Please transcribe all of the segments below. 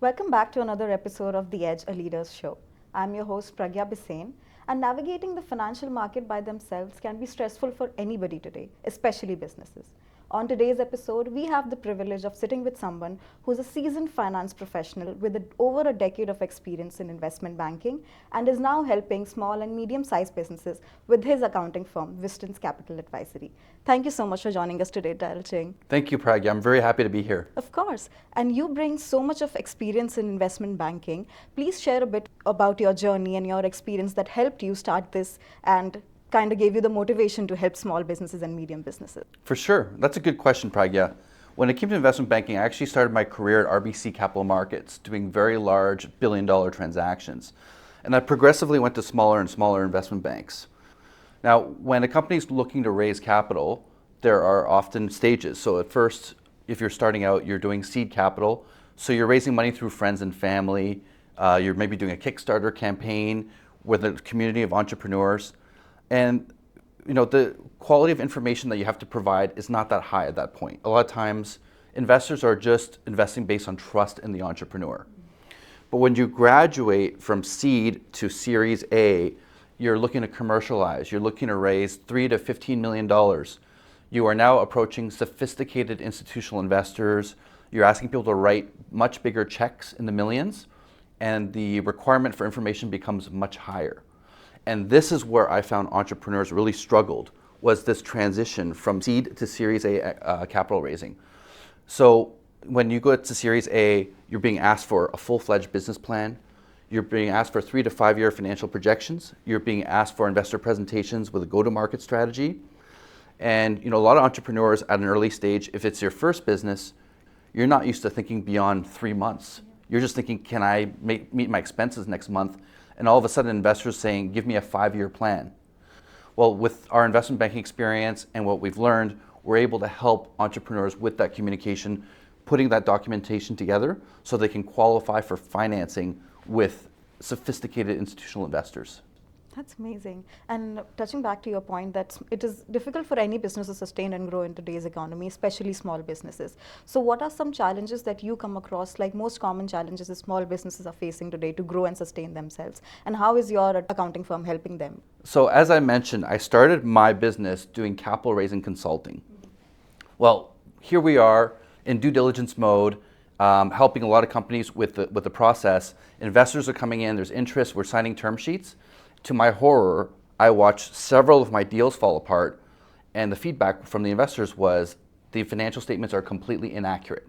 Welcome back to another episode of The Edge, a Leader's Show. I'm your host, Pragya Bisane, and navigating the financial market by themselves can be stressful for anybody today, especially businesses. On today's episode, we have the privilege of sitting with someone who's a seasoned finance professional with over a decade of experience in investment banking and is now helping small and medium-sized businesses with his accounting firm, Vistance Capital Advisory. Thank you so much for joining us today, Daryl Ching. Thank you, Pragya. I'm very happy to be here. Of course. And you bring so much of experience in investment banking. Please share a bit about your journey and your experience that helped you start this and kind of gave you the motivation to help small businesses and medium businesses. For sure. That's a good question, Pragya. When it came to investment banking, I actually started my career at RBC Capital Markets, doing very large billion-dollar transactions. And I progressively went to smaller and smaller investment banks. Now, when a company is looking to raise capital, there are often stages. So at first, if you're starting out, you're doing seed capital. So you're raising money through friends and family. You're maybe doing a Kickstarter campaign with a community of entrepreneurs. And the quality of information that you have to provide is not that high at that point. A lot of times, investors are just investing based on trust in the entrepreneur. But when you graduate from seed to Series A, you're looking to commercialize. You're looking to raise $3 to $15 million. You are now approaching sophisticated institutional investors. You're asking people to write much bigger checks in the millions, and the requirement for information becomes much higher. And this is where I found entrepreneurs really struggled, was this transition from seed to Series A capital raising. So when you go to Series A, you're being asked for a full-fledged business plan. You're being asked for 3 to 5 year financial projections. You're being asked for investor presentations with a go-to-market strategy. And a lot of entrepreneurs at an early stage, if it's your first business, you're not used to thinking beyond 3 months. You're just thinking, can I meet my expenses next month? And all of a sudden, investors saying, give me a 5-year plan. Well, with our investment banking experience and what we've learned, we're able to help entrepreneurs with that communication, putting that documentation together so they can qualify for financing with sophisticated institutional investors. That's amazing. And touching back to your point that it is difficult for any business to sustain and grow in today's economy, especially small businesses. So what are some challenges that you come across, like most common challenges that small businesses are facing today to grow and sustain themselves? And how is your accounting firm helping them? So as I mentioned, I started my business doing capital raising consulting. Well, here we are in due diligence mode, helping a lot of companies with the process. Investors are coming in, there's interest, we're signing term sheets. To my horror, I watched several of my deals fall apart, and the feedback from the investors was the financial statements are completely inaccurate.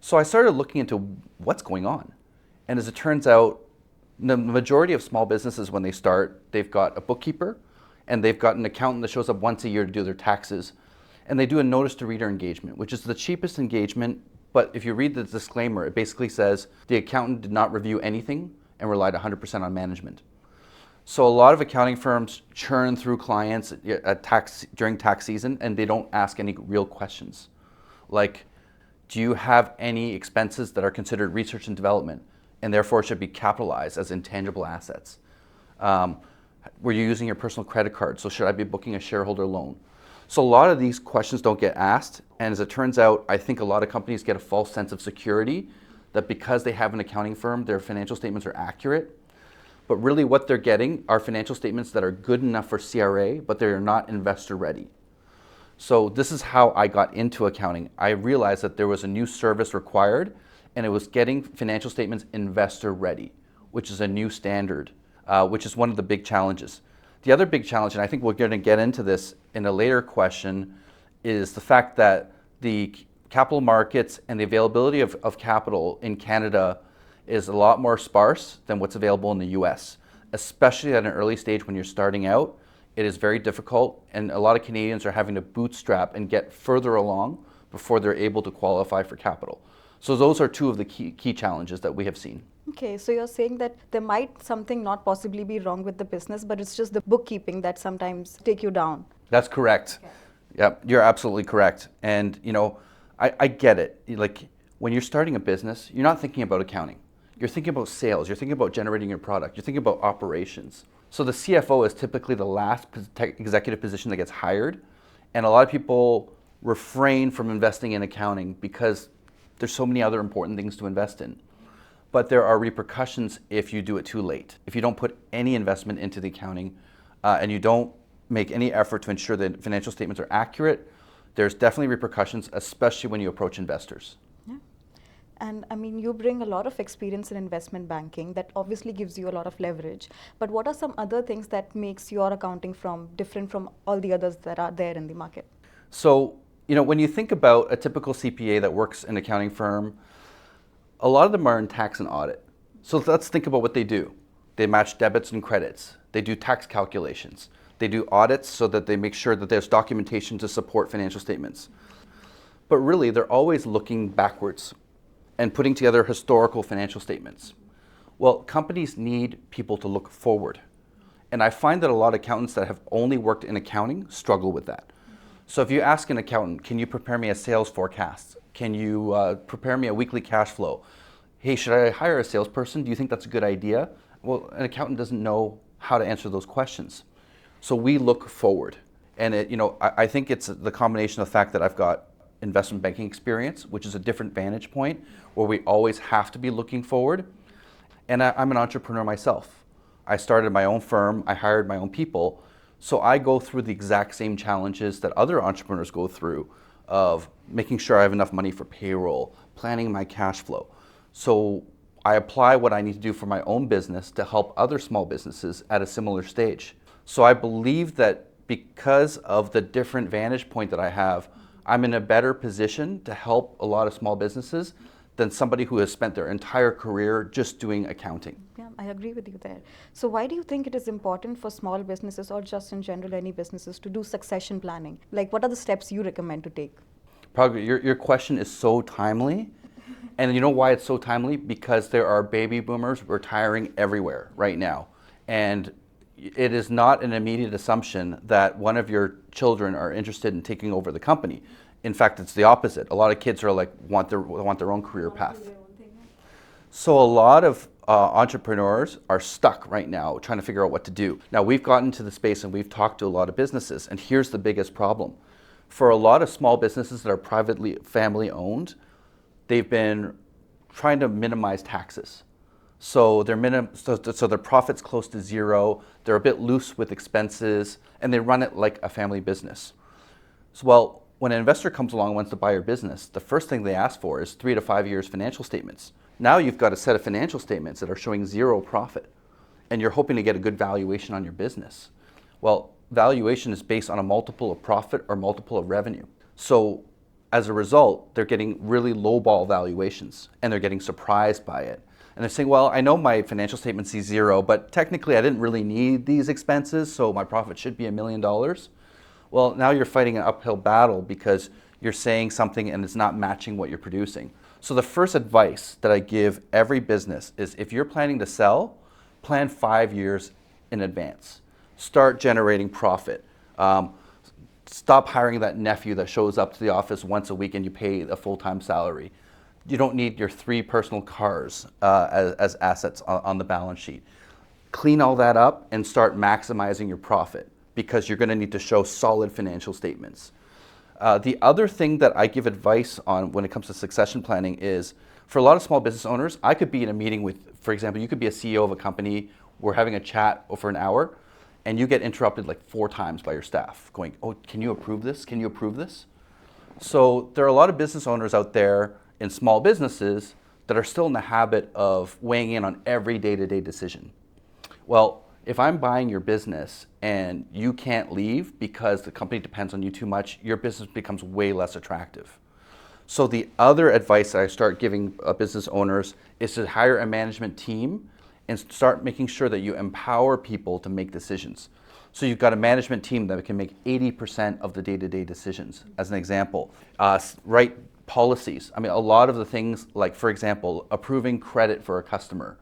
So I started looking into what's going on. And as it turns out, the majority of small businesses, when they start, they've got a bookkeeper, and they've got an accountant that shows up once a year to do their taxes. And they do a notice to reader engagement, which is the cheapest engagement. But if you read the disclaimer, it basically says the accountant did not review anything and relied 100% on management. So a lot of accounting firms churn through clients during tax season, and they don't ask any real questions. Like, do you have any expenses that are considered research and development and therefore should be capitalized as intangible assets? Were you using your personal credit card? So should I be booking a shareholder loan? So a lot of these questions don't get asked. And as it turns out, I think a lot of companies get a false sense of security that because they have an accounting firm, their financial statements are accurate. But really what they're getting are financial statements that are good enough for CRA, but they're not investor ready. So this is how I got into accounting. I realized that there was a new service required, and it was getting financial statements investor ready, which is a new standard, which is one of the big challenges. The other big challenge, and I think we're going to get into this in a later question, is the fact that the capital markets and the availability of capital in Canada is a lot more sparse than what's available in the US, especially at an early stage when you're starting out. It is very difficult, and a lot of Canadians are having to bootstrap and get further along before they're able to qualify for capital. So those are two of the key challenges that we have seen. Okay, so you're saying that there might something not possibly be wrong with the business, but it's just the bookkeeping that sometimes take you down. That's correct. Okay. Yep, you're absolutely correct. And I get it. Like when you're starting a business, you're not thinking about accounting. You're thinking about sales, you're thinking about generating your product, you're thinking about operations. So the CFO is typically the last executive position that gets hired, and a lot of people refrain from investing in accounting because there's so many other important things to invest in. but there are repercussions if you do it too late. If you don't put any investment into the accounting and you don't make any effort to ensure that financial statements are accurate, there's definitely repercussions, especially when you approach investors. Yeah. And I mean, you bring a lot of experience in investment banking that obviously gives you a lot of leverage. But what are some other things that makes your accounting firm different from all the others that are there in the market? So, when you think about a typical CPA that works in an accounting firm, a lot of them are in tax and audit. So let's think about what they do. They match debits and credits. They do tax calculations. They do audits so that they make sure that there's documentation to support financial statements. But really, they're always looking backwards and putting together historical financial statements. Well, companies need people to look forward. And I find that a lot of accountants that have only worked in accounting struggle with that. So if you ask an accountant, can you prepare me a sales forecast? Can you prepare me a weekly cash flow? Hey, should I hire a salesperson? Do you think that's a good idea? Well, an accountant doesn't know how to answer those questions. So we look forward. And I think it's the combination of the fact that I've got investment banking experience, which is a different vantage point where we always have to be looking forward. And I'm an entrepreneur myself. I started my own firm, I hired my own people. So I go through the exact same challenges that other entrepreneurs go through of making sure I have enough money for payroll, planning my cash flow. So I apply what I need to do for my own business to help other small businesses at a similar stage. So I believe that because of the different vantage point that I have, I'm in a better position to help a lot of small businesses than somebody who has spent their entire career just doing accounting. Yeah, I agree with you there. So why do you think it is important for small businesses or just in general any businesses to do succession planning? Like what are the steps you recommend to take? Probably your question is so timely. And you know why it's so timely? Because there are baby boomers retiring everywhere right now. And it is not an immediate assumption that one of your children are interested in taking over the company. In fact, it's the opposite. A lot of kids are like want their own career path. So a lot of entrepreneurs are stuck right now trying to figure out what to do. Now we've gotten to the space and we've talked to a lot of businesses, and here's the biggest problem. For a lot of small businesses that are privately family owned, they've been trying to minimize taxes. So their profit's close to zero, they're a bit loose with expenses, and they run it like a family business. So, well, when an investor comes along and wants to buy your business, the first thing they ask for is 3 to 5 years financial statements. Now you've got a set of financial statements that are showing zero profit, and you're hoping to get a good valuation on your business. Well, valuation is based on a multiple of profit or multiple of revenue. So as a result, they're getting really lowball valuations, and they're getting surprised by it. And they're saying, well, I know my financial statement sees zero, but technically I didn't really need these expenses, so my profit should be $1 million. Well, now you're fighting an uphill battle because you're saying something and it's not matching what you're producing. So the first advice that I give every business is if you're planning to sell, plan 5 years in advance. Start generating profit. Stop hiring that nephew that shows up to the office once a week and you pay a full-time salary. You don't need your 3 personal cars as assets on the balance sheet. Clean all that up and start maximizing your profit because you're going to need to show solid financial statements. The other thing that I give advice on when it comes to succession planning is for a lot of small business owners, I could be in a meeting with, for example, you could be a CEO of a company, we're having a chat over an hour, and you get interrupted like 4 times by your staff going, oh, can you approve this? Can you approve this? So there are a lot of business owners out there in small businesses that are still in the habit of weighing in on every day-to-day decision. Well, if I'm buying your business and you can't leave because the company depends on you too much, your business becomes way less attractive. So the other advice that I start giving business owners is to hire a management team and start making sure that you empower people to make decisions. So you've got a management team that can make 80% of the day-to-day decisions. As an example, write policies. I mean, a lot of the things like, for example, approving credit for a customer.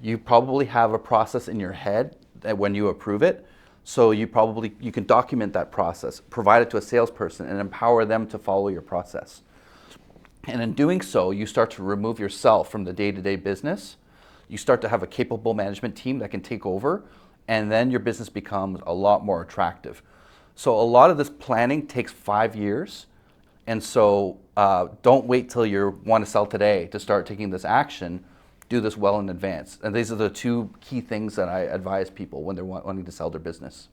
You probably have a process in your head that when you approve it, so you can document that process, provide it to a salesperson and empower them to follow your process. And in doing so, you start to remove yourself from the day-to-day business. You start to have a capable management team that can take over, and then your business becomes a lot more attractive. So a lot of this planning takes 5 years. And so don't wait till you want to sell today to start taking this action. do this well in advance. And these are the two key things that I advise people when they're wanting to sell their business.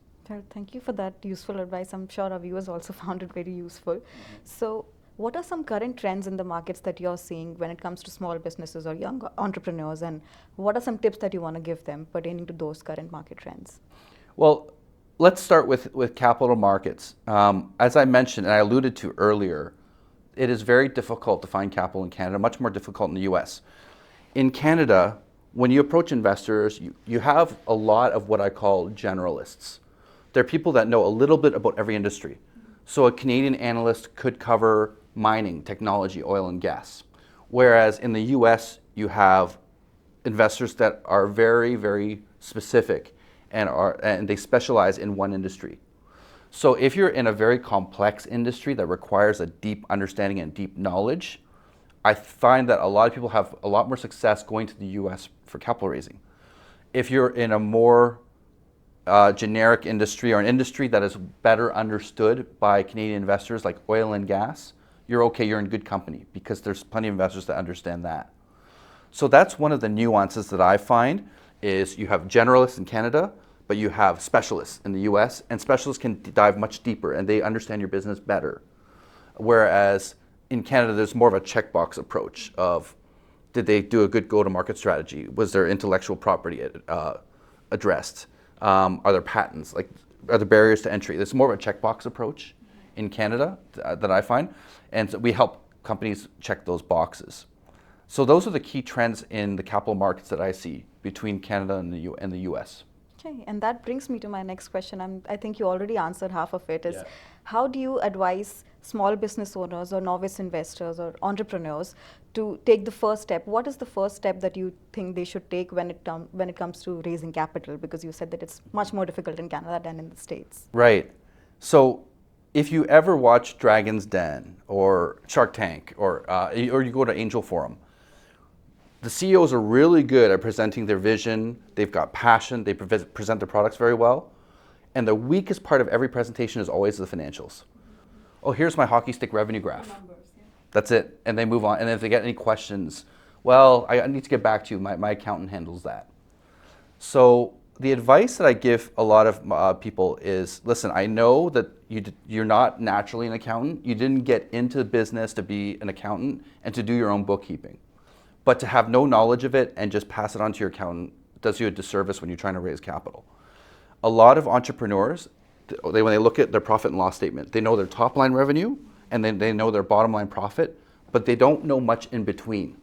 Thank you for that useful advice. I'm sure our viewers also found it very useful. So, what are some current trends in the markets that you're seeing when it comes to small businesses or young entrepreneurs, and what are some tips that you want to give them pertaining to those current market trends? Well, let's start with capital markets. As I mentioned, and I alluded to earlier, it is very difficult to find capital in Canada, much more difficult in the US. In Canada, when you approach investors, you have a lot of what I call generalists. They're people that know a little bit about every industry. So a Canadian analyst could cover mining, technology, oil and gas. Whereas in the US, you have investors that are very, very specific and they specialize in one industry. So if you're in a very complex industry that requires a deep understanding and deep knowledge, I find that a lot of people have a lot more success going to the US for capital raising. If you're in a more generic industry or an industry that is better understood by Canadian investors like oil and gas, you're okay, you're in good company because there's plenty of investors that understand that. So that's one of the nuances that I find is you have generalists in Canada, but you have specialists in the US, and specialists can dive much deeper and they understand your business better. Whereas in Canada, there's more of a checkbox approach of did they do a good go-to-market strategy? Was their intellectual property addressed? Are there patents? Like, are there barriers to entry? There's more of a checkbox approach in Canada that I find, and so we help companies check those boxes. So those are the key trends in the capital markets that I see between Canada and the US. Okay, and that brings me to my next question. I think you already answered half of it. Is Yeah. How do you advise small business owners or novice investors or entrepreneurs to take the first step? What is the first step that you think they should take when it comes to raising capital? Because you said that it's much more difficult in Canada than in the States. Right. So if you ever watch Dragon's Den or Shark Tank or you go to Angel Forum, the CEOs are really good at presenting their vision. They've got passion. They present their products very well. And the weakest part of every presentation is always the financials. Oh, here's my hockey stick revenue graph. That's it. And they move on. And if they get any questions, well, I need to get back to you. My accountant handles that. So the advice that I give a lot of people is, listen, I know that you're not naturally an accountant. You didn't get into business to be an accountant and to do your own bookkeeping. But to have no knowledge of it and just pass it on to your accountant does you a disservice when you're trying to raise capital. A lot of entrepreneurs, when they look at their profit and loss statement, they know their top line revenue and then they know their bottom line profit, but they don't know much in between.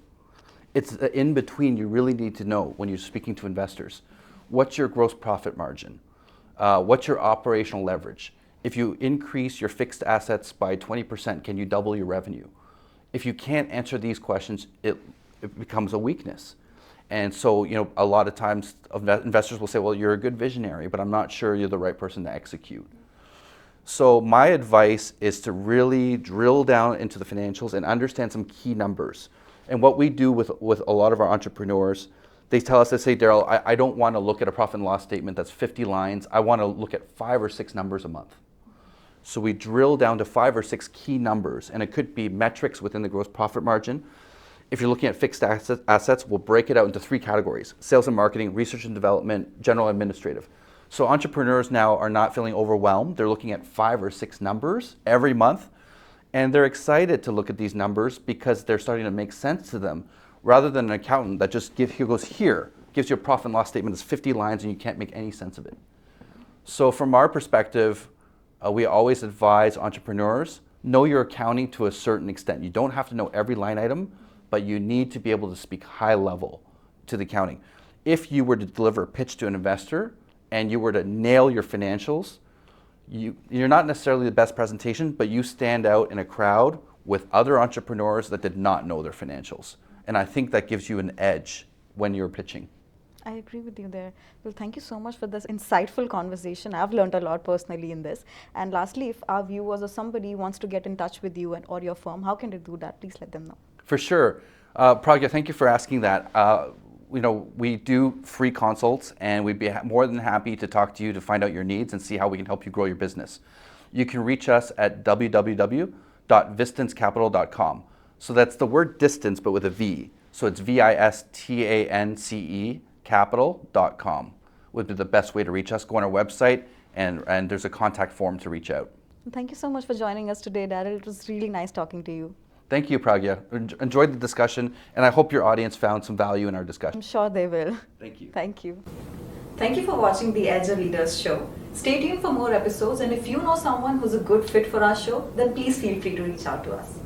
It's the in between you really need to know when you're speaking to investors. What's your gross profit margin? What's your operational leverage? If you increase your fixed assets by 20%, can you double your revenue? If you can't answer these questions, it becomes a weakness. And so, a lot of times investors will say, well, you're a good visionary, but I'm not sure you're the right person to execute. So my advice is to really drill down into the financials and understand some key numbers. And what we do with a lot of our entrepreneurs, they tell us, they say, Daryl, I don't want to look at a profit and loss statement that's 50 lines. I want to look at 5 or 6 numbers a month. So we drill down to 5 or 6 key numbers, and it could be metrics within the gross profit margin. If you're looking at fixed assets, we'll break it out into 3 categories: sales and marketing, research and development, general administrative. So entrepreneurs now are not feeling overwhelmed. They're looking at 5 or 6 numbers every month, and they're excited to look at these numbers because they're starting to make sense to them, rather than an accountant that just gives you a profit and loss statement that's 50 lines and you can't make any sense of it. So from our perspective, we always advise entrepreneurs, know your accounting to a certain extent. You don't have to know every line item, but you need to be able to speak high level to the accounting. If you were to deliver a pitch to an investor and you were to nail your financials, you're not necessarily the best presentation, but you stand out in a crowd with other entrepreneurs that did not know their financials. And I think that gives you an edge when you're pitching. I agree with you there. Well, thank you so much for this insightful conversation. I've learned a lot personally in this. And lastly, if our viewers or somebody wants to get in touch with you or your firm, how can they do that? Please let them know. For sure. Pragya, thank you for asking that. We do free consults, and we'd be more than happy to talk to you to find out your needs and see how we can help you grow your business. You can reach us at www.vistancecapital.com. So that's the word distance, but with a V. So it's VISTANCE capital.com would be the best way to reach us. Go on our website and there's a contact form to reach out. Thank you so much for joining us today, Daryl. It was really nice talking to you. Thank you, Pragya. Enjoyed the discussion, and I hope your audience found some value in our discussion. I'm sure they will. Thank you. Thank you. Thank you for watching the Edge of Leaders show. Stay tuned for more episodes, and if you know someone who's a good fit for our show, then please feel free to reach out to us.